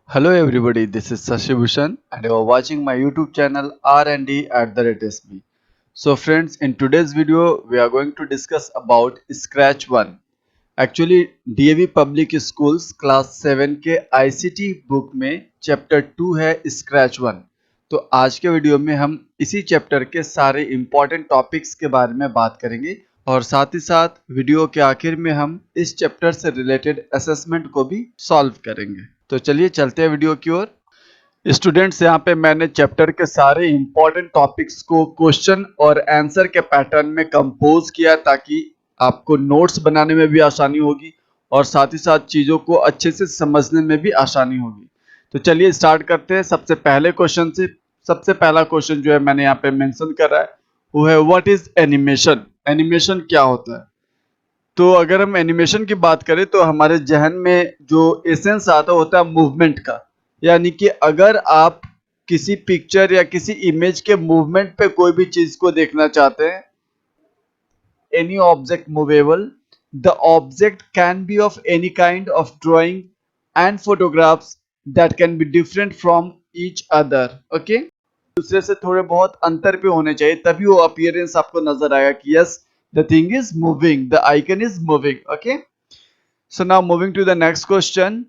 Hello everybody, this is Sashi Bhushan and you are watching my YouTube channel R&D@SB. So friends, in today's video we are going to discuss about Scratch 1. Actually DAV Public Schools class 7 के ICT book में chapter 2 है Scratch 1. तो आज के video में हम इसी chapter के सारे इम्पोर्टेंट टॉपिक्स के बारे में बात करेंगे और साथ ही साथ वीडियो के आखिर में हम इस चैप्टर से रिलेटेड असेसमेंट को भी सॉल्व करेंगे. तो चलिए चलते हैं वीडियो की ओर. स्टूडेंट्स, यहाँ पे मैंने चैप्टर के सारे इंपॉर्टेंट टॉपिक्स को क्वेश्चन और आंसर के पैटर्न में कंपोज किया ताकि आपको नोट्स बनाने में भी आसानी होगी और साथ ही साथ चीज़ों को अच्छे से समझने में भी आसानी होगी. तो चलिए स्टार्ट करते हैं सबसे पहले क्वेश्चन से. सबसे पहला क्वेश्चन जो है मैंने यहाँ पे मेंशन करा है वो है व्हाट इज एनिमेशन. एनिमेशन क्या होता है? तो अगर हम एनिमेशन की बात करें तो हमारे जहन में जो एसेंस आता होता है मूवमेंट का. यानी कि अगर आप किसी पिक्चर या किसी इमेज के मूवमेंट पे कोई भी चीज को देखना चाहते हैं, any object movable, the object can be of any kind of drawing and photographs that can be different from each other. Okay, दूसरे से थोड़े बहुत अंतर पे होने चाहिए तभी वो अपीयरेंस आपको नजर आएगा कि yes the thing is moving, the icon is moving. Okay, so now moving to the next question.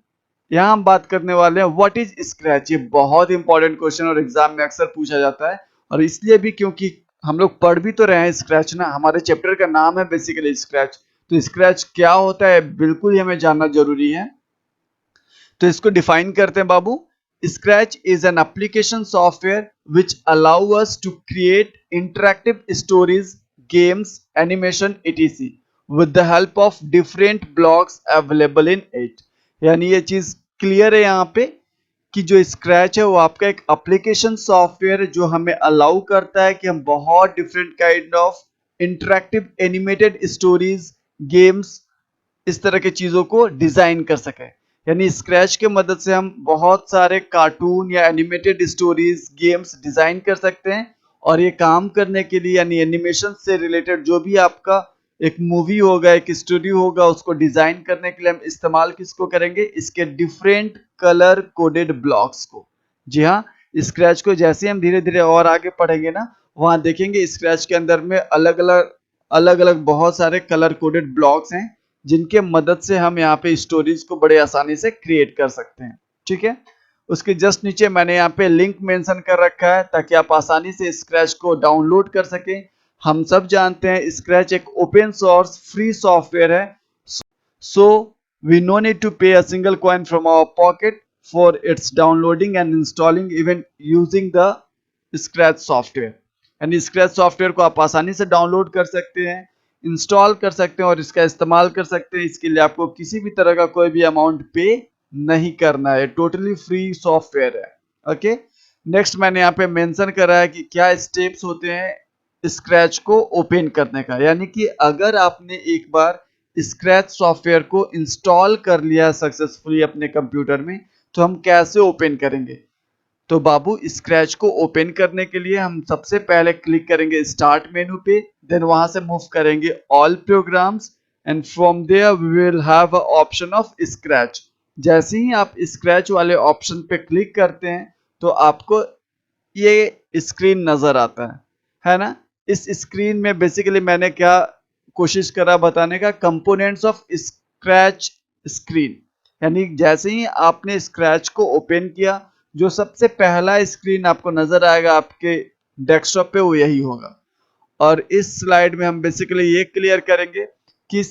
यहाँ हम बात करने वाले हैं व्हाट इज स्क्रैच. ये बहुत इंपॉर्टेंट क्वेश्चन और एग्जाम में अक्सर पूछा जाता है और इसलिए भी क्योंकि हम लोग पढ़ भी तो रहे हैं स्क्रैच ना. हमारे चैप्टर का नाम है बेसिकली स्क्रैच. तो स्क्रैच क्या होता है बिल्कुल ही हमें जानना जरूरी है. तो इसको डिफाइन करते हैं बाबू. Scratch is an application software which allow us to create interactive stories, games, animation, etc. with the help of different blocks available in it. यानी ये चीज क्लियर है यहाँ पे कि जो स्क्रैच है वो आपका एक एप्लीकेशन सॉफ्टवेयर है जो हमें अलाउ करता है कि हम बहुत different kind of interactive animated stories, games, इस तरह की चीजों को डिजाइन कर सके. यानी स्क्रैच के मदद से हम बहुत सारे कार्टून या एनिमेटेड स्टोरीज, गेम्स डिजाइन कर सकते हैं. और ये काम करने के लिए यानी एनिमेशन से रिलेटेड जो भी आपका एक मूवी होगा, एक स्टोरी होगा, उसको डिजाइन करने के लिए हम इस्तेमाल किसको करेंगे? इसके डिफरेंट कलर कोडेड ब्लॉक्स को. जी हाँ, स्क्रैच को जैसे हम धीरे धीरे और आगे पढ़ेंगे ना, वहां देखेंगे स्क्रैच के अंदर में अलग अलग बहुत सारे कलर कोडेड ब्लॉक्स हैं जिनके मदद से हम यहाँ पे स्टोरीज को बड़े आसानी से क्रिएट कर सकते हैं. ठीक है, उसके जस्ट नीचे मैंने यहाँ पे लिंक मेंशन कर रखा है ताकि आप आसानी से स्क्रैच को डाउनलोड कर सकें. हम सब जानते हैं स्क्रैच एक ओपन सोर्स फ्री सॉफ्टवेयर है. So we no need to pay a single coin from our pocket for its downloading and installing even using the Scratch software. यानी स्क्रैच सॉफ्टवेयर को आप आसानी से डाउनलोड कर सकते हैं, इंस्टॉल कर सकते हैं और इसका इस्तेमाल कर सकते हैं. इसके लिए आपको किसी भी तरह का कोई भी अमाउंट पे नहीं करना है. टोटली फ्री सॉफ्टवेयर है. ओके, नेक्स्ट मैंने यहाँ पे मेंशन करा है कि क्या स्टेप्स होते हैं स्क्रैच को ओपन करने का. यानी कि अगर आपने एक बार स्क्रैच सॉफ्टवेयर को इंस्टॉल कर लिया सक्सेसफुली अपने कंप्यूटर में तो हम कैसे ओपन करेंगे? तो बाबू स्क्रैच को ओपन करने के लिए हम सबसे पहले क्लिक करेंगे स्टार्ट मेनू पे, देन वहां से मूव करेंगे all programs and from there we will have a option of Scratch. जैसे ही आप स्क्रैच वाले ऑप्शन पे क्लिक करते हैं तो आपको ये स्क्रीन नजर आता है ना. इस स्क्रीन में बेसिकली मैंने क्या कोशिश करा बताने का, कंपोनेंट्स ऑफ स्क्रैच स्क्रीन. यानी जैसे ही आपने स्क्रैच को ओपन किया जो सबसे पहला स्क्रीन आपको नजर आएगा आपके डेस्कटॉप पे वो यही होगा. और इस स्लाइड में हम बेसिकली ये क्लियर करेंगे कि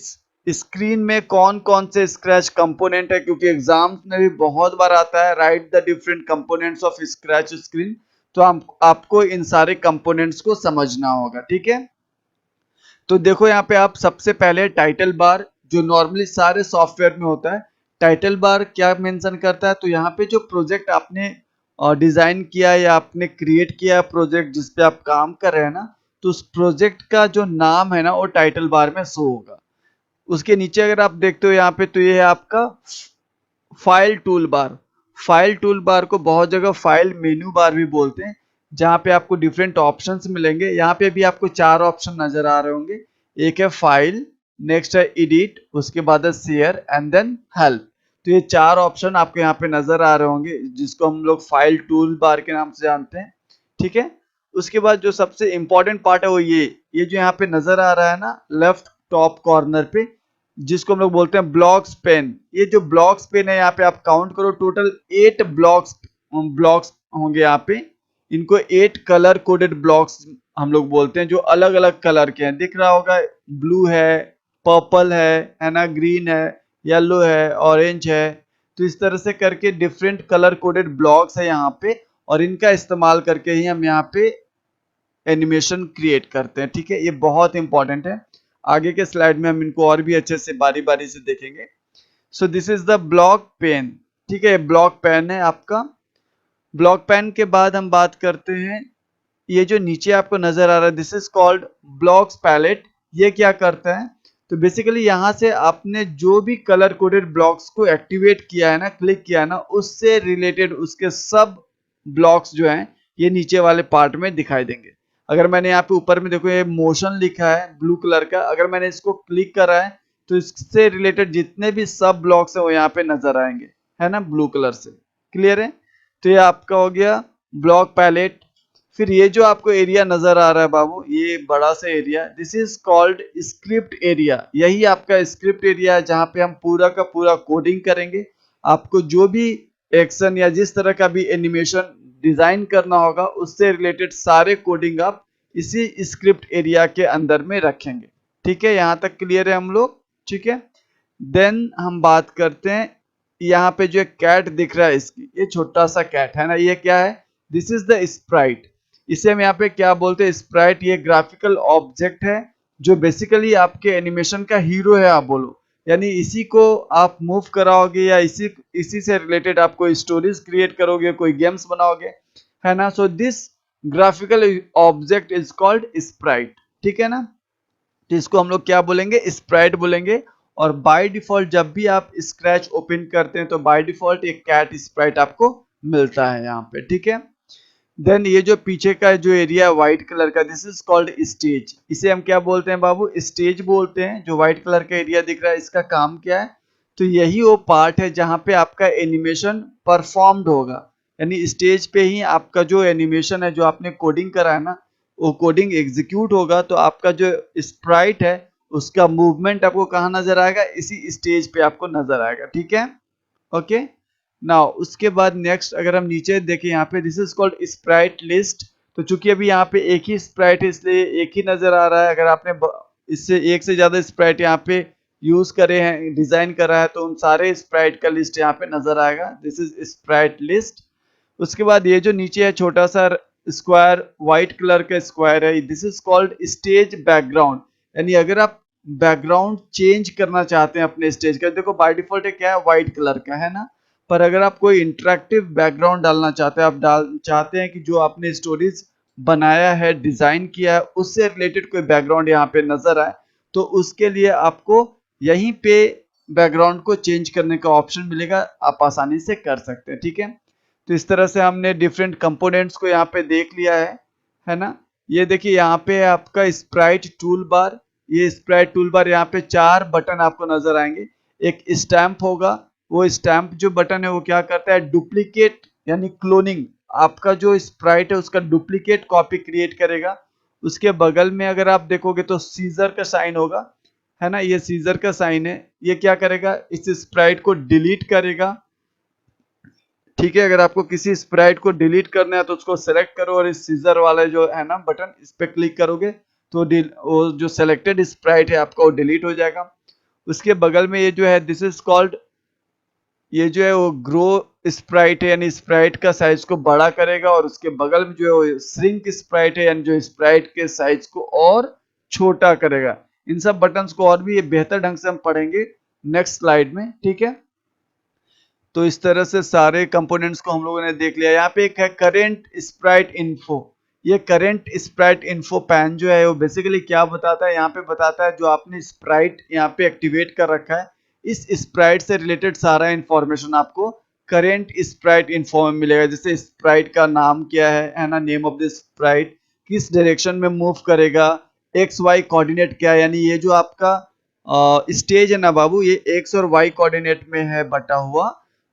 स्क्रीन में कौन कौन से स्क्रैच कंपोनेंट है, क्योंकि एग्जाम्स में भी बहुत बार आता है right the different components of scratch screen. तो आपको इन सारे कंपोनेंट्स को समझना होगा. ठीक है, तो देखो यहाँ पे आप सबसे पहले टाइटल बार जो नॉर्मली सारे सॉफ्टवेयर में होता है, टाइटल बार क्या मेंशन करता है? तो यहाँ पे जो प्रोजेक्ट आपने डिजाइन किया या आपने क्रिएट किया प्रोजेक्ट जिस पे आप काम कर रहे हैं ना, तो उस प्रोजेक्ट का जो नाम है ना वो टाइटल बार में शो होगा. उसके नीचे अगर आप देखते हो यहाँ पे तो ये है आपका file tool bar. File tool bar को बहुत जगह फाइल मेन्यू बार भी बोलते हैं, जहाँ पे आपको डिफरेंट ऑप्शंस मिलेंगे. यहाँ पे भी आपको 4 ऑप्शन नजर आ रहे होंगे. एक है फाइल, नेक्स्ट है एडिट, उसके बाद है शेयर एंड देन हेल्प. तो ये 4 ऑप्शन आपको यहाँ पे नजर आ रहे होंगे, जिसको हम लोग फाइल टूल बार के नाम से जानते हैं। ठीक है, उसके बाद जो सबसे इंपॉर्टेंट पार्ट है वो ये जो यहाँ पे नजर आ रहा है ना लेफ्ट टॉप कॉर्नर पे, जिसको हम लोग बोलते हैं ब्लॉक्स पेन। ये जो ब्लॉक्स पेन है यहाँ पे आप काउंट करो, टोटल 8 ब्लॉक्स ब्लॉक्स होंगे यहाँ पे। इनको 8 कलर कोडेड ब्लॉक्स हम लोग बोलते हैं, जो अलग अलग कलर के हैं। दिख रहा होगा, ब्लू है, पर्पल है ना, ग्रीन है, येलो है, ऑरेंज है। तो इस तरह से करके डिफरेंट कलर कोडेड ब्लॉक्स है यहाँ पे, और इनका इस्तेमाल करके ही हम यहाँ पे एनिमेशन क्रिएट करते हैं। ठीक है, ये बहुत इंपॉर्टेंट है। आगे के स्लाइड में हम इनको और भी अच्छे से बारी बारी से देखेंगे। So this is the block pen. ठीक है, ब्लॉक पेन है आपका। ब्लॉक पेन के बाद हम बात करते हैं, ये जो नीचे आपको नजर आ रहा है, this is called blocks palette. ये क्या करता है, तो बेसिकली यहाँ से आपने जो भी कलर कोडेड ब्लॉक्स को एक्टिवेट किया है ना, क्लिक किया है ना, उससे रिलेटेड उसके सब ब्लॉक्स जो हैं ये नीचे वाले पार्ट में दिखाई देंगे। अगर मैंने यहाँ पे ऊपर में देखो ये मोशन लिखा है ब्लू कलर का, अगर मैंने इसको क्लिक करा है तो इससे रिलेटेड जितने भी सब ब्लॉक्स है वो यहाँ पे नजर आएंगे, है ना, ब्लू कलर से। क्लियर है, तो ये आपका हो गया ब्लॉक पैलेट। फिर ये जो आपको एरिया नजर आ रहा है बाबू, ये बड़ा सा area, this is called script area. यही आपका स्क्रिप्ट एरिया है जहां पे हम पूरा का पूरा कोडिंग करेंगे। आपको जो भी एक्शन या जिस तरह का भी एनिमेशन डिजाइन करना होगा, उससे रिलेटेड सारे कोडिंग आप इसी स्क्रिप्ट एरिया के अंदर में रखेंगे। ठीक है, यहां तक क्लियर है हम लोग। ठीक है, देन हम बात करते हैं, यहाँ पे जो कैट दिख रहा है, इसकी ये छोटा सा कैट है ना, ये क्या है, दिस इज द स्प्राइट। इसे हम यहाँ पे क्या बोलते हैं, स्प्राइट। ये ग्राफिकल ऑब्जेक्ट है जो बेसिकली आपके एनिमेशन का हीरो है आप बोलो, यानी इसी को आप मूव कराओगे या इसी से रिलेटेड आप कोई स्टोरीज क्रिएट करोगे, कोई गेम्स बनाओगे, है ना। So this graphical object is called Sprite. ठीक है ना, तो इसको हम लोग क्या बोलेंगे, स्प्राइट बोलेंगे। और बाय डिफॉल्ट जब भी आप स्क्रैच ओपन करते हैं तो बाय डिफॉल्ट एक कैट स्प्राइट आपको मिलता है यहाँ पे। ठीक है, देन ये जो पीछे का जो एरिया है व्हाइट कलर का, दिस इज कॉल्ड स्टेज। इसे हम क्या बोलते हैं बाबू, स्टेज बोलते हैं। जो व्हाइट कलर का एरिया दिख रहा है, इसका काम क्या है, तो यही वो पार्ट है जहां पे आपका एनिमेशन परफॉर्म्ड होगा। यानी स्टेज पे ही आपका जो एनिमेशन है, जो आपने कोडिंग करा है ना, वो कोडिंग एग्जीक्यूट होगा। तो आपका जो स्प्राइट है उसका मूवमेंट आपको कहाँ नजर आएगा, इसी स्टेज पे आपको नजर आएगा। ठीक है, ओके। नाउ उसके बाद नेक्स्ट अगर हम नीचे देखें, यहाँ पे this is called Sprite list. तो चूंकि अभी यहाँ पे एक ही स्प्राइट है इसलिए एक ही नजर आ रहा है। अगर आपने इससे एक से ज्यादा स्प्राइट यहाँ पे यूज करे हैं, डिजाइन करा है, तो उन सारे स्प्राइट का लिस्ट यहाँ पे नजर आएगा। This is Sprite list. उसके बाद ये जो नीचे है छोटा सा स्क्वायर, व्हाइट कलर का स्क्वायर है, this is called stage background. यानी अगर आप बैकग्राउंड चेंज करना चाहते हैं अपने स्टेज का, देखो बाय डिफॉल्ट क्या है, व्हाइट कलर का है ना, पर अगर आप कोई इंटरेक्टिव बैकग्राउंड डालना चाहते हैं, आप चाहते हैं कि जो आपने स्टोरीज बनाया है, डिजाइन किया है, उससे रिलेटेड कोई बैकग्राउंड यहाँ पे नजर आए, तो उसके लिए आपको यहीं पे बैकग्राउंड को चेंज करने का ऑप्शन मिलेगा, आप आसानी से कर सकते हैं। ठीक है, तो इस तरह से हमने डिफरेंट कंपोनेंट्स को यहाँ पे देख लिया है ना। ये देखिए यहाँ पे आपका स्प्राइट टूल बार। ये स्प्राइट टूल बार, यहाँ पे 4 बटन आपको नजर आएंगे। एक स्टैम्प होगा, वो स्टैम्प जो बटन है वो क्या करता है, डुप्लीकेट यानी क्लोनिंग, आपका जो स्प्राइट है उसका डुप्लीकेट कॉपी क्रिएट करेगा। उसके बगल में अगर आप देखोगे तो सीजर का साइन होगा, है ना, ये सीजर का साइन है। ये क्या करेगा, इस स्प्राइट को डिलीट करेगा। ठीक है, अगर आपको किसी स्प्राइट को डिलीट करना है तो उसको सेलेक्ट करो और इस सीजर वाले जो है ना बटन, इस पे क्लिक करोगे तो वो जो सेलेक्टेड स्प्राइट है आपका वो डिलीट हो जाएगा। उसके बगल में ये जो है, दिस इज कॉल्ड, ये जो है वो ग्रो स्प्राइट है, यानी स्प्राइट का साइज को बड़ा करेगा। और उसके बगल में जो है श्रिंक स्प्राइट है, यानी जो स्प्राइट के साइज को और छोटा करेगा। इन सब बटन्स को और भी ये बेहतर ढंग से हम पढ़ेंगे नेक्स्ट स्लाइड में। ठीक है, तो इस तरह से सारे कंपोनेंट्स को हम लोगों ने देख लिया। यहाँ पे एक है करेंट स्प्राइट इन्फो। ये करेंट स्प्राइट इन्फो पैन जो है वो बेसिकली क्या बताता है, यहाँ पे बताता है जो आपने स्प्राइट यहाँ पे एक्टिवेट कर रखा है, इस स्प्राइट से रिलेटेड सारा इंफॉर्मेशन आपको करेंट स्प्राइट इन्फो में मिलेगा। जैसे स्प्राइट का नाम क्या है ना, नेम ऑफ द स्प्राइट, किस डायरेक्शन में मूव करेगा, एक्स वाई कोऑर्डिनेट क्या है, यानी ये जो आपका स्टेज है ना बाबू, ये एक्स और वाई कोऑर्डिनेट में है बटा हुआ,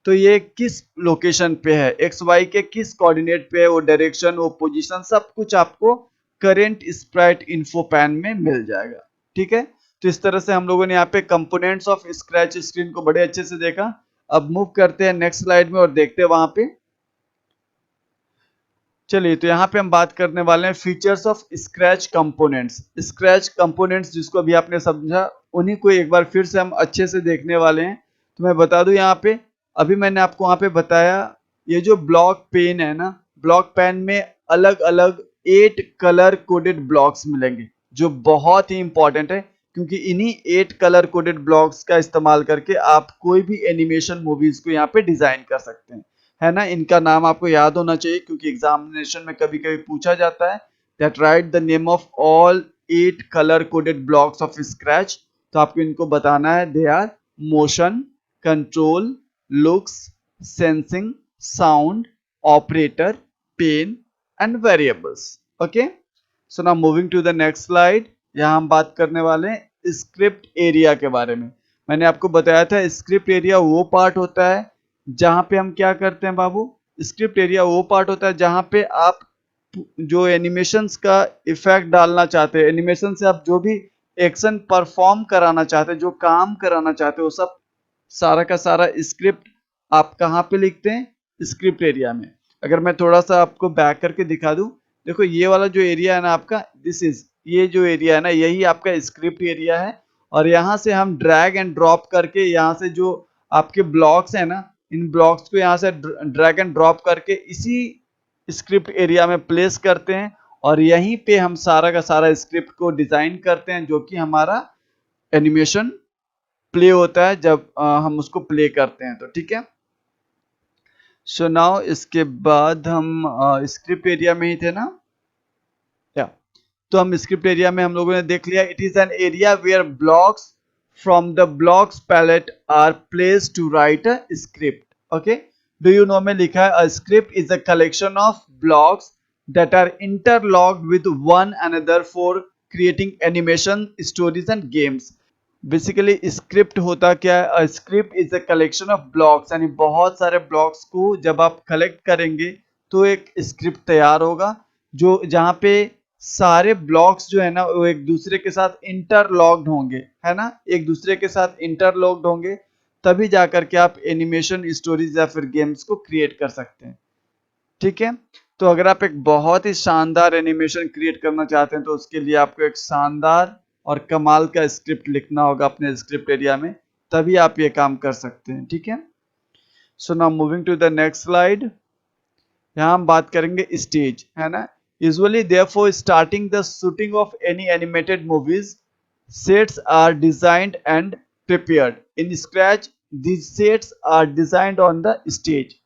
तो ये किस लोकेशन पे है, एक्स वाई के किस कोऑर्डिनेट पे है, वो डायरेक्शन, वो पोजीशन, सब कुछ आपको करेंट स्प्राइट इन्फो पैन में मिल जाएगा। ठीक है, तो इस तरह से हम लोगों ने यहाँ पे कंपोनेंट्स ऑफ स्क्रैच स्क्रीन को बड़े अच्छे से देखा। अब मूव करते हैं नेक्स्ट स्लाइड में और देखते हैं वहां पे। चलिए, तो यहाँ पे हम बात करने वाले हैं features of scratch components. Scratch components जिसको अभी आपने समझा, उन्हीं को एक बार फिर से हम अच्छे से देखने वाले हैं। तो मैं बता दूं यहाँ पे, अभी मैंने आपको वहाँ पे बताया, ये जो ब्लॉक पेन है ना, ब्लॉक पेन में अलग अलग 8 कलर कोडेड ब्लॉक्स मिलेंगे, जो बहुत ही इंपॉर्टेंट है, क्योंकि इन्हीं 8 कलर कोडेड ब्लॉक्स का इस्तेमाल करके आप कोई भी एनिमेशन मूवीज को यहाँ पे डिजाइन कर सकते हैं, है ना। इनका नाम आपको याद होना चाहिए, क्योंकि एग्जामिनेशन में कभी कभी पूछा जाता है that write the name of all 8 colour coded blocks of Scratch. तो आपको इनको बताना है, they are motion, control, looks, sensing, sound, operator, pen and variables. Okay, so now moving to the next slide. यहाँ हम बात करने वाले हैं स्क्रिप्ट एरिया के बारे में। मैंने आपको बताया था स्क्रिप्ट एरिया वो पार्ट होता है जहां पे हम क्या करते हैं बाबू, स्क्रिप्ट एरिया वो पार्ट होता है जहां पे आप जो एनिमेशंस का इफेक्ट डालना चाहते हैं, एनिमेशन से आप जो भी एक्शन परफॉर्म कराना चाहते हैं, जो काम कराना चाहते हैं, वो सब सारा का सारा स्क्रिप्ट आप कहाँ पे लिखते हैं, स्क्रिप्ट एरिया में। अगर मैं थोड़ा सा आपको बैक करके दिखा दूं, देखो ये वाला जो एरिया है ना आपका, दिस इज, ये जो एरिया है ना, यही आपका स्क्रिप्ट एरिया है। और यहाँ से हम ड्रैग एंड ड्रॉप करके, यहाँ से जो आपके ब्लॉक्स है ना, इन ब्लॉक्स को यहाँ से ड्रैग एंड ड्रॉप करके इसी स्क्रिप्ट एरिया में प्लेस करते हैं, और यहीं पे हम सारा का सारा स्क्रिप्ट को डिजाइन करते हैं, जो कि हमारा एनिमेशन प्ले होता है जब हम उसको प्ले करते हैं। तो ठीक है, सो नाउ इसके बाद हम स्क्रिप्ट एरिया में ही थे ना, या तो हम स्क्रिप्ट एरिया में हम लोगों ने देख लिया, it is an area where blocks from the blocks palette are placed to write a script. Okay, do you know में लिखा है, a script is a collection of blocks that are interlocked with one another for creating animation, stories and games। Basically script होता क्या है, script is a collection of blocks, यानी बहुत सारे blocks को जब आप कलेक्ट करेंगे तो एक स्क्रिप्ट तैयार होगा, जो जहाँ पे सारे ब्लॉक्स जो है ना वो एक दूसरे के साथ इंटरलॉक्ड होंगे, है ना, एक दूसरे के साथ इंटरलॉक्ड होंगे, तभी जाकर के आप एनिमेशन, स्टोरीज या फिर गेम्स को क्रिएट कर सकते हैं। ठीक है, तो अगर आप एक बहुत ही शानदार एनिमेशन क्रिएट करना चाहते हैं तो उसके लिए आपको एक शानदार और कमाल का स्क्रिप्ट लिखना होगा अपने स्क्रिप्ट एरिया में, तभी आप ये काम कर सकते हैं। ठीक है, so now moving to the next slide. यहाँ हम बात करेंगे स्टेज, है ना। Usually therefore starting the shooting of any animated movies, sets are designed and prepared in Scratch। These sets are designed on the stage।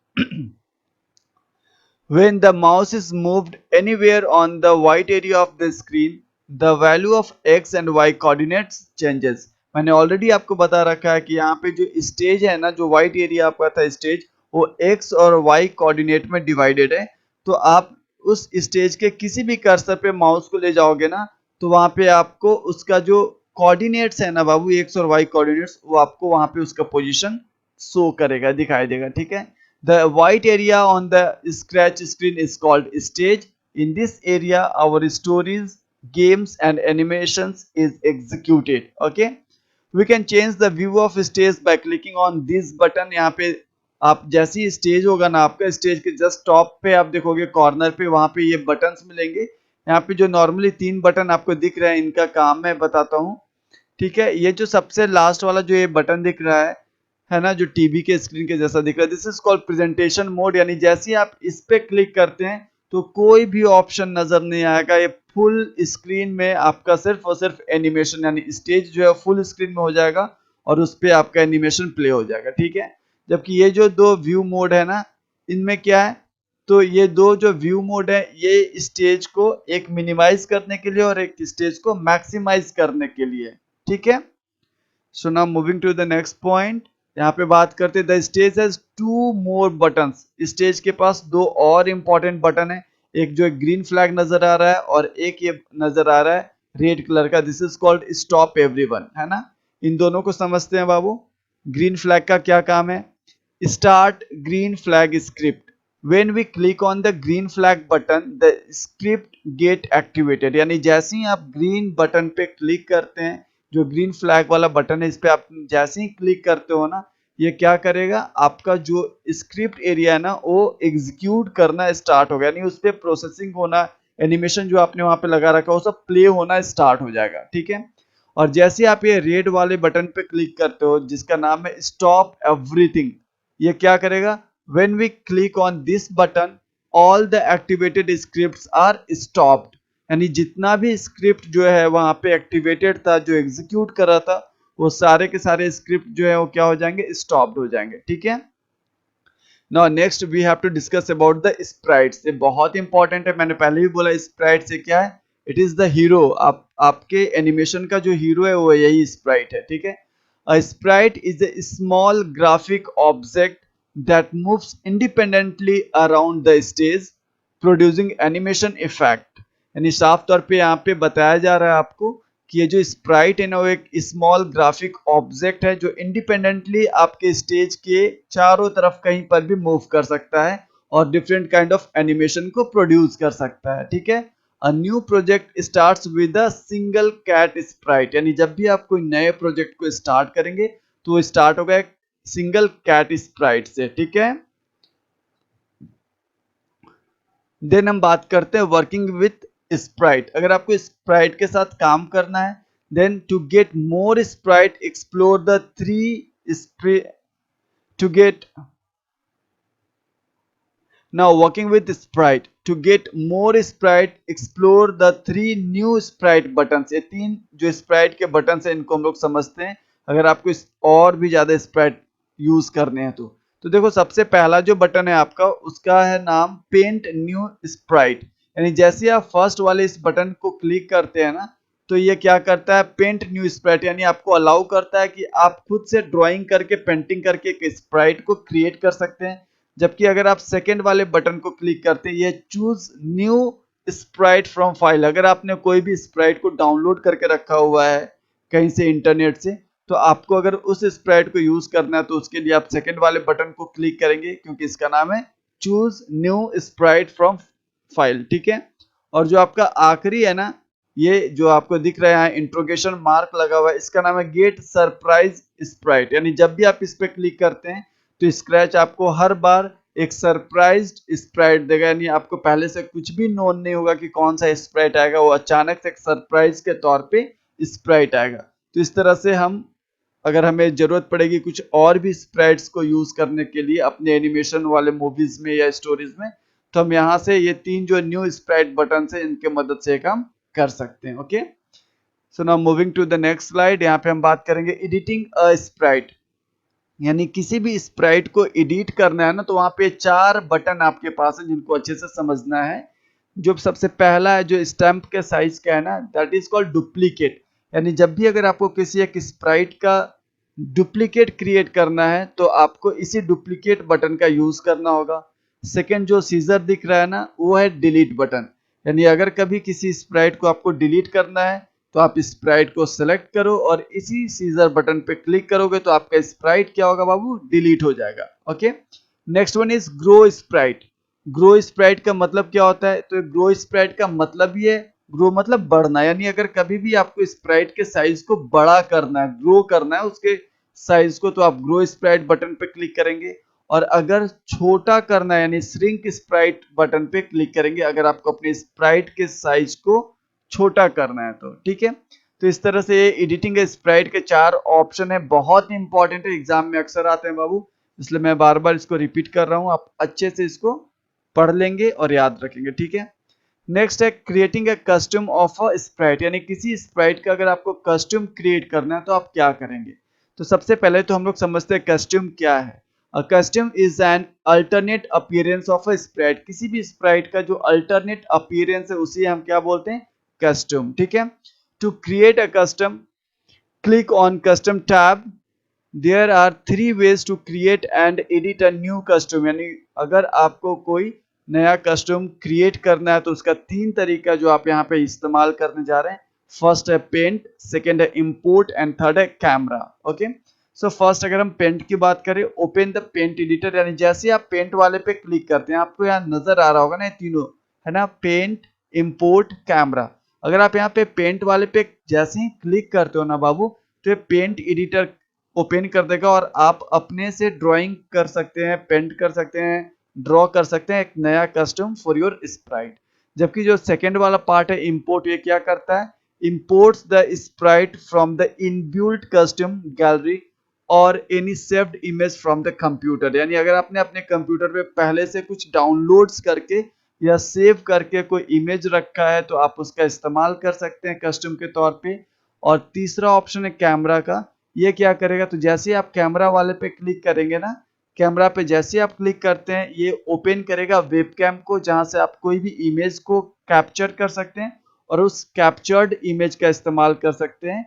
When the mouse is moved anywhere on the white area of the screen, the value of x and y coordinates changes। मैंने already आपको बता रखा है कि यहाँ पे जो stage है ना, जो व्हाइट एरिया आपका था स्टेज, वो x और y कोऑर्डिनेट में डिवाइडेड है। तो आप उस स्टेज के किसी भी कर्सर पे माउस को ले जाओगे ना, तो वहां पे आपको उसका जो कोऑर्डिनेट्स है ना बाबू, x और y कोऑर्डिनेट्स, वो आपको वहां पे उसका पोजीशन शो करेगा, दिखाई देगा। ठीक है, the white area on the scratch screen is called stage। In this area our stories, games and animations is executed। Okay, we can change the view of stage by clicking on this button। यहाँ पे आप जैसे ही stage होगा ना, आपका stage के just top पे आप देखोगे कॉर्नर पे, वहां पे ये बटन्स मिलेंगे। यहाँ पे जो नॉर्मली 3 बटन आपको दिख रहे हैं, इनका काम मैं बताता हूँ। ठीक है, ये जो सबसे लास्ट वाला जो ये बटन दिख रहा है ना, जो टीवी के स्क्रीन के जैसा दिख रहा है, this is called presentation mode. यानी जैसे ही आप इस पे क्लिक करते हैं तो कोई भी ऑप्शन नजर नहीं आएगा, ये फुल स्क्रीन में आपका सिर्फ और सिर्फ एनिमेशन, यानी स्टेज जो है फुल स्क्रीन में हो जाएगा और उस पे आपका एनिमेशन प्ले हो जाएगा। ठीक है, जबकि ये जो दो व्यू मोड है ना, इनमें क्या है, तो ये दो जो व्यू मोड है, ये स्टेज को एक मिनिमाइज करने के लिए और एक स्टेज को मैक्सिमाइज करने के लिए। ठीक है, so now moving to the next point. यहाँ पे बात करते हैं, the stage has 2 more buttons. Stage के पास 2 और इंपॉर्टेंट बटन है, एक जो ग्रीन फ्लैग नजर आ रहा है और एक ये नजर आ रहा है रेड कलर का, this is called stop everyone, है ना। इन दोनों को समझते हैं बाबू। ग्रीन फ्लैग का क्या काम है? Start green flag script. When we click on the green flag button the script get activated. यानी जैसे ही आप ग्रीन बटन पे क्लिक करते हैं, जो ग्रीन फ्लैग वाला बटन है, इस पे आप जैसे ही क्लिक करते हो ना, ये क्या करेगा, आपका जो स्क्रिप्ट एरिया है ना वो एग्जीक्यूट करना स्टार्ट होगा। यानी उस पर प्रोसेसिंग होना, एनिमेशन जो आपने वहां पे लगा रखा है वो सब प्ले होना स्टार्ट हो जाएगा। ठीक है। और जैसे आप ये रेड वाले बटन पे क्लिक करते हो जिसका नाम है स्टॉप एवरीथिंग, ये क्या करेगा? When we click on this button all the activated scripts are stopped. यानी जितना भी स्क्रिप्ट जो है वहां पे एक्टिवेटेड था, जो एग्जीक्यूट कर रहा था, वो सारे के सारे स्क्रिप्ट जो है वो क्या हो जाएंगे? स्टॉप्ड हो जाएंगे। ठीक है। Now next we have to discuss about the sprites. ये बहुत इंपॉर्टेंट है, मैंने पहले भी बोला स्प्राइट से क्या है, इट इज द हीरो। आपके एनिमेशन का जो हीरो है वो यही स्प्राइट है। ठीक है। अ Sprite is a small graphic object that moves independently around the stage producing animation effect. यानी साफ तौर पे यहाँ पे बताया जा रहा है आपको कि ये जो स्प्राइट है ना वो एक स्मॉल ग्राफिक ऑब्जेक्ट है जो इंडिपेंडेंटली आपके स्टेज के चारों तरफ कहीं पर भी मूव कर सकता है और डिफरेंट काइंड ऑफ एनिमेशन को प्रोड्यूस कर सकता है। ठीक है। A new project starts with a single cat sprite. यानी जब भी आप कोई नए प्रोजेक्ट को स्टार्ट करेंगे तो वो स्टार्ट होगा एक सिंगल कैट स्प्राइट से। ठीक है। देन हम बात करते हैं वर्किंग विथ स्प्राइट। अगर आपको स्प्राइट के साथ काम करना है, then to get more sprite explore the three to get Now working with sprite to get more sprite explore the three new sprite buttons। ये तीन जो sprite के buttons हैं इनको हम लोग समझते हैं अगर आपको और भी ज्यादा sprite यूज करने हैं तो देखो सबसे पहला जो बटन है आपका उसका है नाम पेंट न्यू स्प्राइट। यानी जैसे आप फर्स्ट वाले इस बटन को क्लिक करते हैं ना तो ये क्या करता है, पेंट न्यू स्प्राइट। यानी आपको अलाउ करता है कि आप खुद से ड्राइंग करके पेंटिंग करके एक स्प्राइट को क्रिएट कर सकते हैं। जबकि अगर आप सेकेंड वाले बटन को क्लिक करते हैं, ये choose new Sprite from file. अगर आपने कोई भी स्प्राइट को डाउनलोड करके रखा हुआ है कहीं से इंटरनेट से, तो आपको अगर उस स्प्राइट को यूज करना है तो उसके लिए आप सेकेंड वाले बटन को क्लिक करेंगे क्योंकि इसका नाम है choose new Sprite from file. ठीक है। और जो आपका आखिरी है ना, ये जो आपको दिख रहा है इंट्रोगेशन मार्क लगा हुआ है, इसका नाम है गेट सरप्राइज स्प्राइट। यानी जब भी आप इस पे क्लिक करते हैं तो स्क्रैच आपको हर बार एक सरप्राइज्ड स्प्राइट देगा। यानी आपको पहले से कुछ भी नोन नहीं होगा कि कौन सा स्प्राइट आएगा, वो अचानक से एक सरप्राइज के तौर पे स्प्राइट आएगा। तो इस तरह से हम, अगर हमें जरूरत पड़ेगी कुछ और भी स्प्राइट्स को यूज करने के लिए अपने एनिमेशन वाले मूवीज में या स्टोरीज में, तो हम यहाँ से ये तीन जो न्यू स्प्राइट बटन है इनके मदद से काम कर सकते हैं। Okay. So now moving to the next slide. यहाँ पे हम बात करेंगे एडिटिंग अ स्प्राइट। यानी किसी भी स्प्राइट को एडिट करना है ना तो वहां पे चार बटन आपके पास है जिनको अच्छे से समझना है। जो सबसे पहला है जो स्टैम्प के साइज का है ना, दैट इज कॉल्ड डुप्लीकेट। यानी जब भी अगर आपको किसी एक स्प्राइट का डुप्लीकेट क्रिएट करना है तो आपको इसी डुप्लीकेट बटन का यूज करना होगा। सेकंड जो सीजर दिख रहा है ना वो है डिलीट बटन। यानी अगर कभी किसी स्प्राइट को आपको डिलीट करना है तो आप स्प्राइट को सिलेक्ट करो और इसी सीजर बटन पे क्लिक करोगे तो आपका स्प्राइट क्या होगा बाबू, डिलीट हो जाएगा। Okay. Next one is grow Sprite. Grow Sprite का मतलब क्या होता है, तो ग्रो स्प्राइट का मतलब ये है, ग्रो मतलब बढ़ना। यानी अगर कभी भी आपको स्प्राइट के साइज को बड़ा करना है, ग्रो करना है उसके साइज को, तो आप ग्रो स्प्राइट बटन पे क्लिक करेंगे। और अगर छोटा करना है यानी श्रिंक स्प्राइट बटन पे क्लिक करेंगे अगर आपको अपने स्प्राइट के साइज को छोटा करना है तो। ठीक है। तो इस तरह से ये एडिटिंग स्प्राइट के चार ऑप्शन है, बहुत इंपॉर्टेंट है, एग्जाम में अक्सर आते हैं बाबू, इसलिए मैं बार बार इसको रिपीट कर रहा हूं। आप अच्छे से इसको पढ़ लेंगे और याद रखेंगे। ठीक है। नेक्स्ट है creating a custom of a Sprite. यानी किसी स्प्राइट का अगर आपको कस्टम क्रिएट करना है तो आप क्या करेंगे। तो सबसे पहले तो हम लोग समझते हैं कस्टम क्या है। A custom is an alternate appearance of a Sprite. किसी भी स्प्राइट का जो अल्टरनेट अपीयरेंस है उसी हम क्या बोलते हैं, कस्टम। ठीक है। To create a custom click on custom tab. There are three ways to create and edit a new custom. यानी अगर आपको कोई नया कस्टम क्रिएट करना है तो उसका तीन तरीका जो आप यहाँ पे इस्तेमाल करने जा रहे हैं फर्स्ट है पेंट, सेकेंड है इंपोर्ट एंड थर्ड है कैमरा। ओके, सो फर्स्ट अगर हम पेंट की बात करें, ओपन द पेंट एडिटर, यानी जैसे आप पेंट वाले पे क्लिक करते हैं, आपको यहाँ नजर आ रहा होगा ना ये तीनों, है ना, पेंट, इंपोर्ट, कैमरा। अगर आप यहाँ पे पेंट वाले पे जैसे ही क्लिक करते हो ना बाबू, तो ये पेंट एडिटर ओपन कर देगा और आप अपने से ड्राइंग कर सकते हैं, पेंट कर सकते हैं, ड्रॉ कर सकते हैं एक नया कस्टम फॉर योर स्प्राइट। जबकि जो सेकेंड वाला पार्ट है इंपोर्ट, ये क्या करता है, imports the sprite from the inbuilt custom gallery और any saved image from the computer। यानी अगर आपने अपने कंप्यूटर पे पहले से कुछ डाउनलोड्स करके या सेव करके कोई इमेज रखा है, तो आप उसका इस्तेमाल कर सकते हैं कस्टम के तौर पे। और तीसरा ऑप्शन है कैमरा का, ये क्या करेगा, तो जैसे ही आप कैमरा वाले पे क्लिक करेंगे ना, कैमरा पे जैसे ही आप क्लिक करते हैं, ये ओपन करेगा वेबकैम को, जहां से आप कोई भी इमेज को कैप्चर कर सकते हैं और उस कैप्चर्ड इमेज का इस्तेमाल कर सकते हैं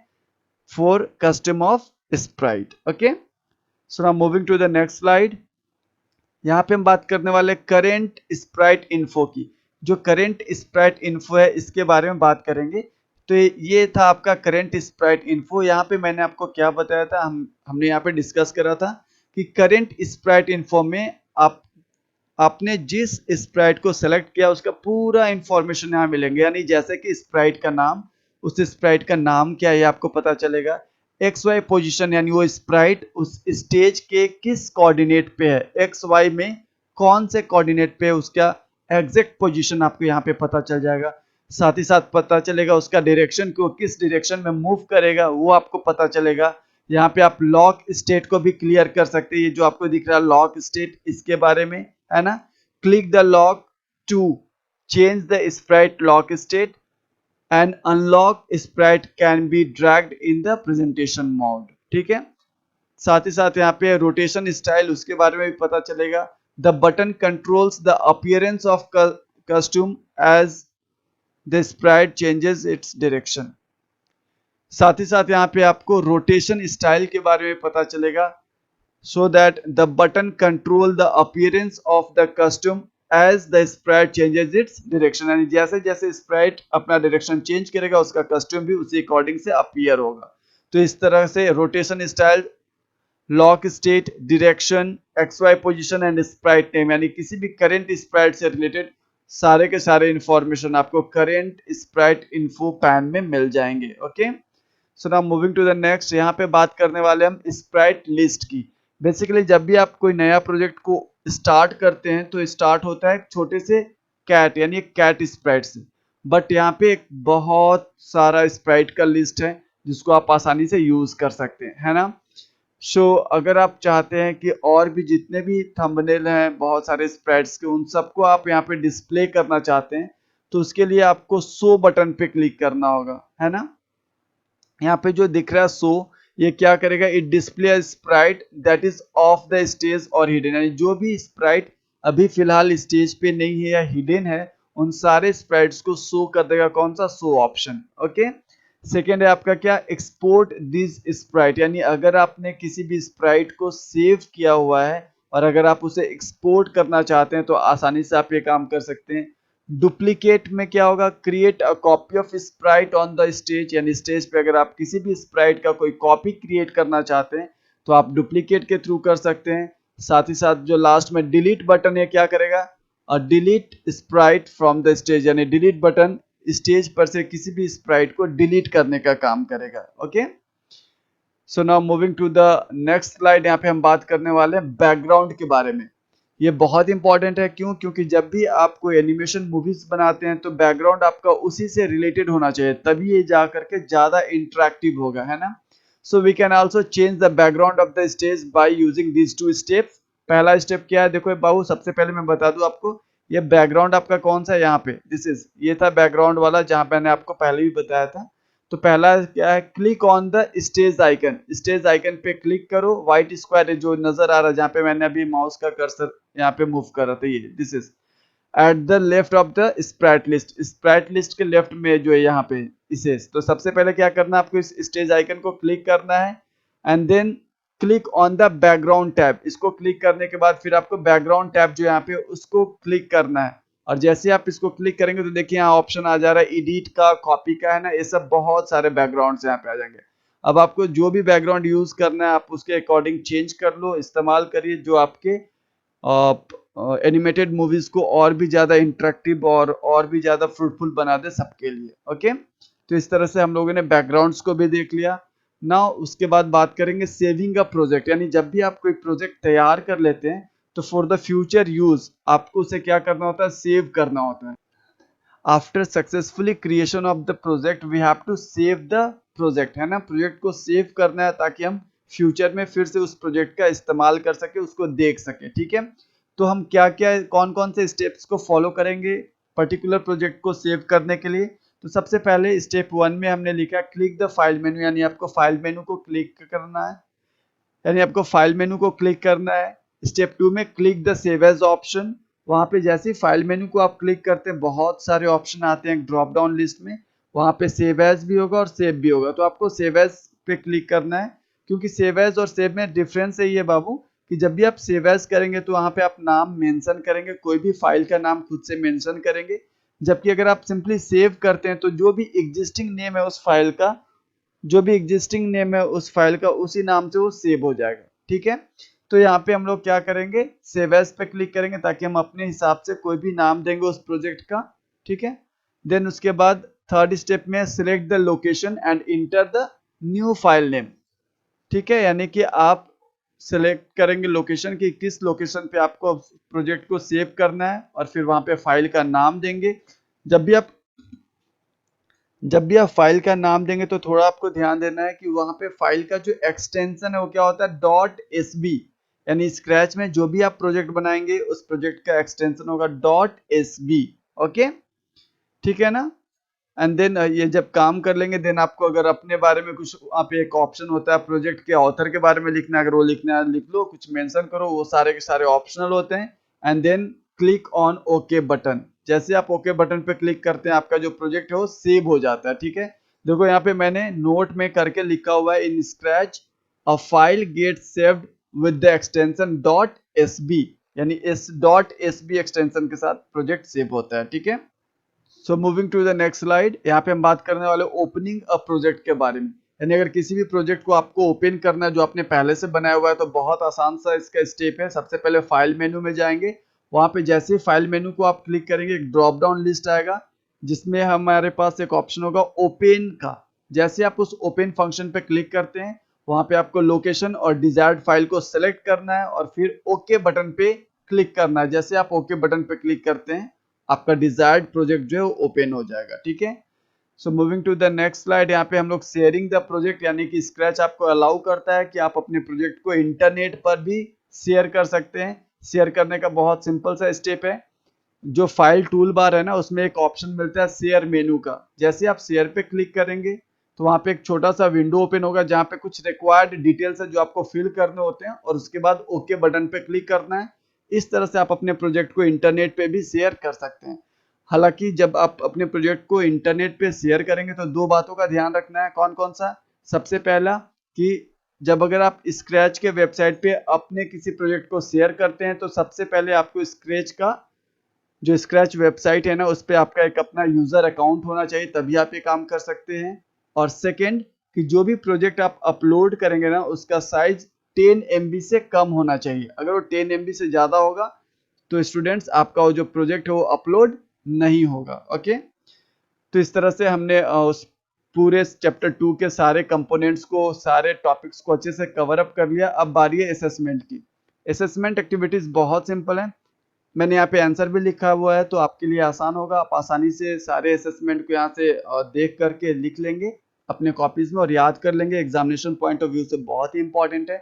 for custom of sprite. Okay, so now moving to the next slide. यहाँ पे हम बात करने वाले करेंट स्प्राइट इन्फो की। जो करेंट स्प्राइट इन्फो है, इसके बारे में बात करेंगे। तो ये था आपका करेंट स्प्राइट इन्फो। यहाँ पे मैंने आपको क्या बताया था, हमने यहाँ पे डिस्कस करा था कि करेंट स्प्राइट इन्फो में आपने जिस स्प्राइट को सेलेक्ट किया उसका पूरा इंफॉर्मेशन यहाँ मिलेंगे। यानी जैसे कि स्प्राइट का नाम, उस स्प्राइट का नाम क्या है आपको पता चलेगा, एक्स वाई पोजीशन, यानी वो स्प्राइट उस स्टेज के किस कोऑर्डिनेट पे है, एक्स वाई में कौन से कोऑर्डिनेट पे है, उसका एग्जैक्ट पोजीशन आपको यहाँ पे पता चल जाएगा। साथ ही साथ पता चलेगा उसका डायरेक्शन को, किस डायरेक्शन में मूव करेगा वो आपको पता चलेगा। यहाँ पे आप लॉक स्टेट को भी क्लियर कर सकते हैं, ये जो आपको दिख रहा है लॉक स्टेट, इसके बारे में, है ना। Click the lock to change the sprite lock state and unlock sprite can be dragged in the presentation mode. ठीक है, साथ ही साथ यहाँ पे रोटेशन स्टाइल, उसके बारे में भी पता चलेगा। The button controls the appearance of costume as the sprite changes its direction. साथ ही साथ यहाँ पे आपको रोटेशन स्टाइल के बारे में पता चलेगा। so that the button control the appearance of the costume as the sprite changes its direction। यानी जैसे जैसे sprite अपना डायरेक्शन चेंज करेगा, उसका कस्ट्यूम भी उसी अकॉर्डिंग से अपीयर होगा। तो इस तरह से rotation style, lock state, direction, X Y position and sprite name, यानी किसी भी करेंट स्प्राइट से रिलेटेड सारे के सारे इंफॉर्मेशन आपको करेंट स्प्राइट इन्फो पैन में मिल जाएंगे। Okay, so now moving to the next. यहाँ पे बात करने वाले हम स्प्राइट लिस्ट की। बेसिकली जब भी आप कोई नया प्रोजेक्ट को स्टार्ट करते हैं, तो स्टार्ट होता है एक छोटे से कैट, यानी एक कैट स्प्राइट से। बट यहाँ पे एक बहुत सारा स्प्राइट का लिस्ट है जिसको आप आसानी से यूज कर सकते हैं, है ना। सो अगर आप चाहते हैं कि और भी जितने भी थंबनेल हैं बहुत सारे स्प्राइट्स के, उन सबको आप यहाँ पे डिस्प्ले करना चाहते हैं, तो उसके लिए आपको शो बटन पे क्लिक करना होगा, है ना। यहाँ पे जो दिख रहा है शो, ये क्या करेगा, it display Sprite that is of the stage और हिडन, यानी जो भी स्प्राइट अभी फिलहाल स्टेज पे नहीं है या हिडन है, उन सारे स्प्राइट्स को शो कर देगा। कौन सा, शो ऑप्शन। ओके, सेकेंड है आपका क्या, एक्सपोर्ट दिस स्प्राइट, यानी अगर आपने किसी भी स्प्राइट को सेव किया हुआ है और अगर आप उसे एक्सपोर्ट करना चाहते हैं, तो आसानी से आप ये काम कर सकते हैं। डुप्लीकेट में क्या होगा, create a copy of Sprite on the stage, यानी स्टेज पे अगर आप किसी भी स्प्राइट का कोई कॉपी क्रिएट करना चाहते हैं, तो आप डुप्लीकेट के थ्रू कर सकते हैं। साथ ही साथ जो लास्ट में डिलीट बटन है, क्या करेगा, delete Sprite from the stage, यानी डिलीट बटन स्टेज पर से किसी भी स्प्राइट को डिलीट करने का काम करेगा। Okay, so now moving to the next slide. यहाँ पे हम बात करने वाले हैं बैकग्राउंड के बारे में। ये बहुत इंपॉर्टेंट है, क्यों, क्योंकि जब भी आप कोई एनिमेशन मूवीज बनाते हैं, तो बैकग्राउंड आपका उसी से रिलेटेड होना चाहिए, तभी ये जा करके ज्यादा इंटरेक्टिव होगा, है ना। So we can also change the background of the stage by using these two steps. पहला स्टेप क्या है, देखो बाबू, सबसे पहले मैं बता दूं आपको, ये बैकग्राउंड आपका कौन सा है, यहाँ पे दिस इज, ये था बैकग्राउंड वाला, जहां मैंने आपको पहले भी बताया था। तो पहला क्या है, click on the stage icon. Stage icon पे क्लिक करो, व्हाइट स्क्वायर जो नजर आ रहा है, जहां पे मैंने अभी माउस का कर्सर यहाँ पे मूव कर रहा था, ये this is at the left of the Sprite list. Sprite list के लेफ्ट में जो है यहाँ पे इसे, तो सबसे पहले क्या करना है आपको, इस स्टेज आइकन को क्लिक करना है and then click on the background tab. इसको क्लिक करने के बाद फिर आपको बैकग्राउंड टैब जो यहाँ पे उसको क्लिक करना है, और जैसे आप इसको क्लिक करेंगे तो देखिए यहाँ ऑप्शन आ जा रहा है एडिट का, कॉपी का, है ना, ये सब बहुत सारे बैकग्राउंड्स यहाँ पे आ जाएंगे। अब आपको जो भी बैकग्राउंड यूज करना है आप उसके अकॉर्डिंग चेंज कर लो, इस्तेमाल करिए, जो आपके एनिमेटेड मूवीज को और भी ज्यादा इंटरेक्टिव और भी ज्यादा फ्रूटफुल बना दे सबके लिए। ओके, तो इस तरह से हम लोगों ने बैकग्राउंड्स को भी देख लिया। नाउ उसके बाद बात करेंगे सेविंग अ प्रोजेक्ट, यानी जब भी आप कोई प्रोजेक्ट तैयार कर लेते हैं तो फॉर द फ्यूचर यूज आपको उसे क्या करना होता है, सेव करना होता है। After successfully creation of the project we have to save the project, है ना, प्रोजेक्ट को सेव करना है ताकि हम फ्यूचर में फिर से उस प्रोजेक्ट का इस्तेमाल कर सके, उसको देख सके। ठीक है, तो हम क्या क्या कौन कौन से स्टेप्स को फॉलो करेंगे पर्टिकुलर प्रोजेक्ट को सेव करने के लिए। तो सबसे पहले स्टेप 1 में हमने लिखा क्लिक द फाइल मेनू, यानी आपको फाइल मेनू को क्लिक करना है, यानी आपको फाइल मेनू को क्लिक करना है। स्टेप 2 में click the save as option, वहां पे जैसे ही फाइल मेनू को आप क्लिक करते हैं बहुत सारे ऑप्शन आते हैं ड्रॉप डाउन लिस्ट में, वहां पे सेव एज भी होगा और सेव भी होगा, तो आपको सेव एज पे क्लिक करना है। क्योंकि सेव एज और सेव में डिफरेंस है ये बाबू कि जब भी आप सेव एज करेंगे तो वहां पे आप नाम मेंशन करेंगे, कोई भी फाइल का नाम खुद से मेंशन करेंगे, जबकि अगर आप सिंपली सेव करते हैं तो जो भी एग्जिस्टिंग नेम है उस फाइल का, जो भी एग्जिस्टिंग नेम है उस फाइल का, उसी नाम से वो सेव हो जाएगा। ठीक है, तो यहाँ पे हम लोग क्या करेंगे, सेव एज पे क्लिक करेंगे ताकि हम अपने हिसाब से कोई भी नाम देंगे उस प्रोजेक्ट का। ठीक है, देन उसके बाद थर्ड स्टेप में select the location and enter the new file name. ठीक है, यानी कि आप सिलेक्ट करेंगे लोकेशन की किस लोकेशन पे आपको प्रोजेक्ट को सेव करना है और फिर वहां पे फाइल का नाम देंगे। जब भी आप जब भी आप फाइल का नाम देंगे तो थोड़ा आपको ध्यान देना है कि वहां पे फाइल का जो एक्सटेंशन है वो क्या होता है, डॉट एस बी, यानी स्क्रैच में जो भी आप प्रोजेक्ट बनाएंगे उस प्रोजेक्ट का एक्सटेंशन होगा डॉट एस बी। ओके, ठीक है ना। एंड देन ये जब काम कर लेंगे देन आपको अगर अपने बारे में कुछ, वहाँ पे एक ऑप्शन होता है प्रोजेक्ट के ऑथर के बारे में लिखना है, अगर वो लिखना है लिख लो, कुछ मेंशन करो, वो सारे के सारे ऑप्शनल होते हैं। And then click on okay button, जैसे आप ओके बटन पे क्लिक करते हैं आपका जो प्रोजेक्ट है वो सेव हो जाता है। ठीक है, देखो यहाँ पे मैंने नोट में करके लिखा हुआ है in Scratch a file get saved with the extension dot S B, यानी इस डॉट एस बी एक्सटेंशन के साथ प्रोजेक्ट सेव होता है। ठीक है, so moving to the next slide, यहाँ पे हम बात करने वाले ओपनिंग अ प्रोजेक्ट के बारे में, यानी अगर किसी भी प्रोजेक्ट को आपको ओपन करना है जो आपने पहले से बनाया हुआ है तो बहुत आसान सा इसका स्टेप है। सबसे पहले फाइल मेनू में जाएंगे, वहां पे जैसे ही फाइल मेनू को आप क्लिक करेंगे एक ड्रॉप डाउन लिस्ट आएगा जिसमें हमारे पास एक ऑप्शन होगा ओपन का। जैसे आप उस ओपन फंक्शन पे क्लिक करते हैं वहां पे आपको लोकेशन और डिजायर्ड फाइल को सेलेक्ट करना है और फिर ओके बटन पे क्लिक करना है। जैसे आप ओके बटन पे क्लिक करते हैं आपका डिजायर्ड प्रोजेक्ट जो है वो ओपन हो जाएगा। ठीक है, so moving to the next slide, यहाँ पे हम लोग शेयरिंग द प्रोजेक्ट, यानी कि स्क्रैच आपको अलाउ करता है कि आप अपने प्रोजेक्ट को इंटरनेट पर भी शेयर कर सकते हैं। शेयर करने का बहुत सिंपल सा स्टेप है, जो फाइल टूल बार है ना उसमें एक ऑप्शन मिलता है शेयर मेनू का, जैसे आप शेयर पे क्लिक करेंगे तो वहां पे एक छोटा सा विंडो ओपन होगा जहां पे कुछ रिक्वायर्ड डिटेल्स है जो आपको फिल करने होते हैं और उसके बाद ओके बटन पे क्लिक करना है। इस तरह से आप अपने प्रोजेक्ट को इंटरनेट पे भी शेयर कर सकते हैं। हालांकि जब आप अपने प्रोजेक्ट को इंटरनेट पे शेयर करेंगे तो दो बातों का ध्यान रखना है, कौन कौन सा। सबसे पहला कि जब अगर आप स्क्रैच के वेबसाइट पे अपने किसी प्रोजेक्ट को शेयर करते हैं तो सबसे पहले आपको स्क्रैच का जो स्क्रैच वेबसाइट है ना उस पर आपका एक अपना यूजर अकाउंट होना चाहिए, तभी आप ये काम कर सकते हैं। और सेकंड कि जो भी प्रोजेक्ट आप अपलोड करेंगे ना उसका साइज 10 MB से कम होना चाहिए। अगर वो 10 MB से ज्यादा होगा तो स्टूडेंट्स आपका वो जो प्रोजेक्ट है वो अपलोड नहीं होगा। ओके, तो इस तरह से हमने उस पूरे चैप्टर 2 के सारे कंपोनेंट्स को, सारे टॉपिक्स को अच्छे से कवर अप कर लिया। अब बारी है असेसमेंट की। असेसमेंट एक्टिविटीज बहुत सिंपल है, मैंने यहाँ पे आंसर भी लिखा हुआ है तो आपके लिए आसान होगा, आप आसानी से सारे असेसमेंट को यहाँ से देख करके लिख लेंगे अपने कॉपीज में और याद कर लेंगे। एग्जामिनेशन पॉइंट ऑफ व्यू से बहुत ही इंपॉर्टेंट है।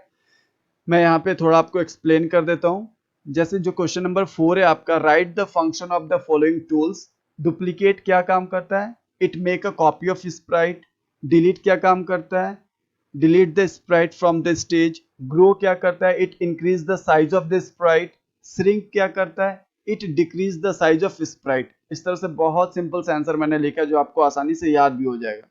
मैं यहाँ पे थोड़ा आपको एक्सप्लेन कर देता हूँ। जैसे जो क्वेश्चन नंबर 4 है आपका, right the function of the following tools. Duplicate क्या काम करता है, it make a copy of Sprite. Delete क्या काम करता है, delete the Sprite from the stage. Grow क्या करता है, it increase the size of the Sprite. Shrink क्या करता है, it decrease the size of Sprite. इस तरह से बहुत सिंपल सा आंसर मैंने लिखा जो आपको आसानी से याद भी हो जाएगा।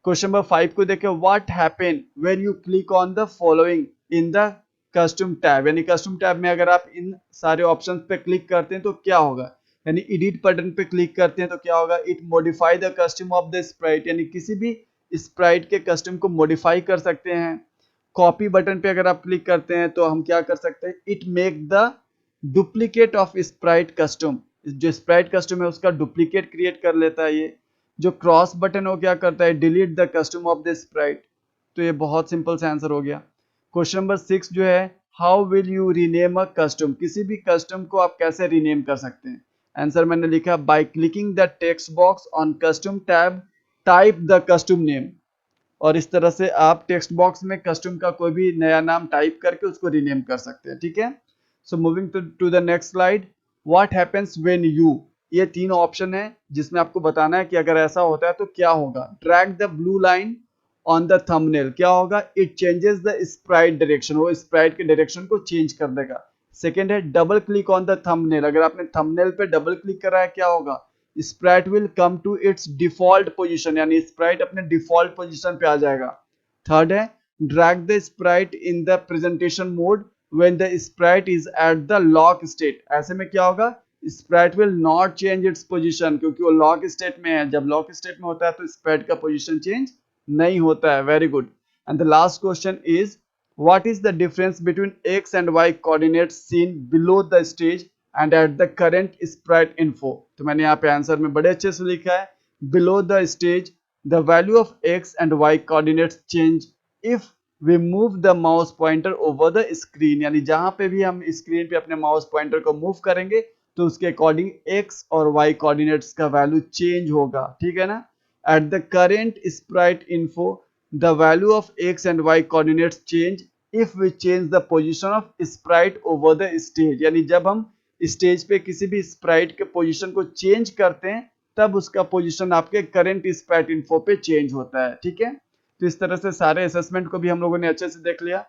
क्वेश्चन नंबर 5 को देखें, what happen when you click on the following in the custom tab, यानी कस्टम टैब में अगर आप इन सारे ऑप्शंस पे क्लिक करते हैं तो क्या होगा। यानी एडिट बटन पे क्लिक करते हैं तो क्या होगा, it modify the custom of the Sprite, यानी किसी भी स्प्राइट के कस्टम को मॉडिफाई कर सकते हैं। कॉपी बटन पे अगर आप क्लिक करते हैं तो हम क्या कर सकते हैं, it make the duplicate of Sprite custom, जो स्प्राइट कस्टम है उसका डुप्लीकेट क्रिएट कर लेता है ये। जो क्रॉस बटन हो क्या करता है, delete the custom of the Sprite. तो ये बहुत सिंपल सा आंसर हो गया। क्वेश्चन नंबर 6 जो है, how will you rename a custom, किसी भी कस्टम को आप कैसे रीनेम कर सकते हैं। आंसर मैंने लिखा, by clicking the text box on custom tab type the custom name. और इस तरह से आप टेक्स्ट बॉक्स में कस्टम का कोई भी नया नाम टाइप करके उसको रीनेम कर सकते हैं, ठीक है। So moving to the next slide, what happens when you, ये 3 ऑप्शन है जिसमें आपको बताना है कि अगर ऐसा होता है तो क्या होगा। Drag the blue line on the thumbnail, क्या होगा, it changes the Sprite direction, वो स्प्राइट के डायरेक्शन को चेंज कर देगा। सेकेंड है double click on the thumbnail, अगर आपने थंबनेल पे डबल क्लिक करा है क्या होगा, sprite will come to its default position, यानी स्प्राइट अपने डिफॉल्ट पोजीशन पे आ जाएगा। थर्ड है drag the sprite in the presentation mode when the sprite is at the lock state, ऐसे में क्या होगा, sprite will not change its position, क्योंकि वो लॉक स्टेट में है। जब लॉक स्टेट में होता है तो स्प्राइट का पोजीशन चेंज नहीं होता है। Very good. And the last question is, what is the difference between x and y coordinates seen below the stage and at the current sprite info। तो मैंने यहाँ पे आंसर में बड़े अच्छे से लिखा है, below the stage the value of x and y coordinates change if we move the mouse pointer over the screen, यानी जहां पे भी हम स्क्रीन पे अपने माउस पॉइंटर को मूव करेंगे तो उसके अकॉर्डिंग x और y कोऑर्डिनेट्स का वैल्यू चेंज होगा, ठीक है ना। At the current Sprite info the value of x and y coordinates change if we change the position of sprite over the stage, यानी जब हम स्टेज पे किसी भी स्प्राइट के पोजीशन को चेंज करते हैं तब उसका पोजीशन आपके करंट स्प्राइट इन्फो पे चेंज होता है, ठीक है। तो इस तरह से सारे असेसमेंट को भी हम लोगों ने अच्छे से देख लिया।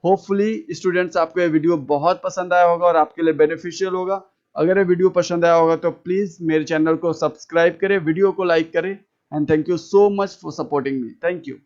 होपफुली स्टूडेंट्स आपको ये वीडियो बहुत पसंद आया होगा और आपके लिए बेनिफिशियल होगा। अगर ये वीडियो पसंद आया होगा तो प्लीज मेरे चैनल को सब्सक्राइब करें, वीडियो को लाइक करें, and thank you so much for supporting me. Thank you.